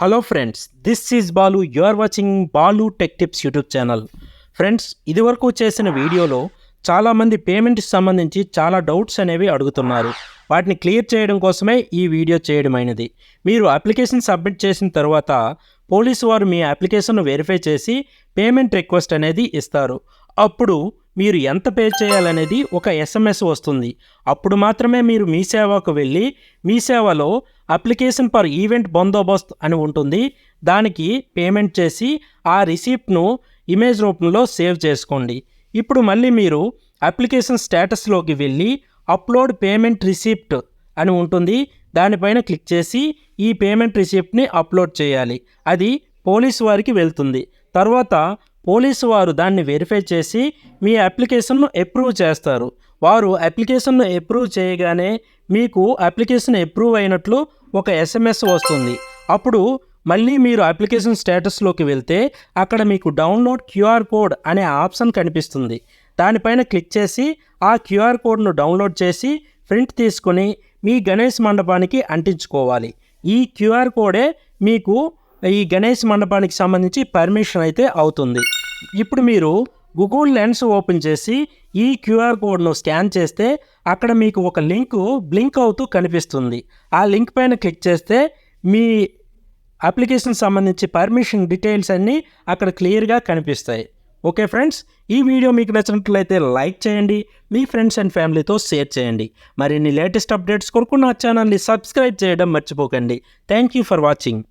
Hello friends, this is Balu. You are watching Balu tech tips YouTube channel. Friends, ఇదివరకు చేసిన వీడియోలో చాలామంది పేమెంట్కి సంబంధించి చాలా డౌట్స్ అనేవి అడుగుతున్నారు. వాటిని క్లియర్ చేయడం కోసమే ఈ వీడియో చేయడమైనది. మీరు అప్లికేషన్ సబ్మిట్ చేసిన తర్వాత పోలీసు వారు మీ అప్లికేషన్ను వెరిఫై చేసి పేమెంట్ రిక్వెస్ట్ అనేది ఇస్తారు. అప్పుడు మీరు ఎంత పే చేయాలనేది ఒక ఎస్ఎంఎస్ వస్తుంది. అప్పుడు మాత్రమే మీరు మీ సేవకు వెళ్ళి మీ సేవలో అప్లికేషన్ ఫర్ ఈవెంట్ బందోబస్త్ అని ఉంటుంది, దానికి పేమెంట్ చేసి ఆ రిసిప్ట్ను ఇమేజ్ రూపంలో సేవ్ చేసుకోండి. ఇప్పుడు మళ్ళీ మీరు అప్లికేషన్ స్టేటస్లోకి వెళ్ళి అప్లోడ్ పేమెంట్ రిసిప్ట్ అని ఉంటుంది, దానిపైన క్లిక్ చేసి ఈ పేమెంట్ రిసిప్ట్ని అప్లోడ్ చేయాలి. అది పోలీసు వారికి వెళ్తుంది. తర్వాత పోలీసు వారు దాన్ని వెరిఫై చేసి మీ అప్లికేషన్ను అప్రూవ్ చేస్తారు. వారు అప్లికేషన్ను అప్రూవ్ చేయగానే మీకు అప్లికేషన్ అప్రూవ్ అయినట్లు ఒక ఎస్ఎంఎస్ వస్తుంది. అప్పుడు మళ్ళీ మీరు అప్లికేషన్ స్టేటస్లోకి వెళ్తే అక్కడ మీకు డౌన్లోడ్ క్యూఆర్ కోడ్ అనే ఆప్షన్ కనిపిస్తుంది. దానిపైన క్లిక్ చేసి ఆ క్యూఆర్ కోడ్ను డౌన్లోడ్ చేసి ప్రింట్ తీసుకొని మీ గణేష్ మండపానికి అంటించుకోవాలి. ఈ క్యూఆర్ కోడే మీకు ఈ గణేష్ మండపానికి సంబంధించి పర్మిషన్ అయితే అవుతుంది. ఇప్పుడు మీరు గూగుల్ లెన్స్ ఓపెన్ చేసి ఈ క్యూఆర్ కోడ్ను స్కాన్ చేస్తే అక్కడ మీకు ఒక లింకు బ్లింక్ అవుతూ కనిపిస్తుంది. ఆ లింక్ పైన క్లిక్ చేస్తే మీ అప్లికేషన్ సంబంధించి పర్మిషన్ డీటెయిల్స్ అన్నీ అక్కడ క్లియర్గా కనిపిస్తాయి. ఓకే ఫ్రెండ్స్, ఈ వీడియో మీకు నచ్చినట్లయితే లైక్ చేయండి, మీ ఫ్రెండ్స్ అండ్ ఫ్యామిలీతో షేర్ చేయండి. మరిన్ని లేటెస్ట్ అప్డేట్స్ కొరకు నా ఛానల్ని సబ్స్క్రైబ్ చేయడం మర్చిపోకండి. Thank you for watching.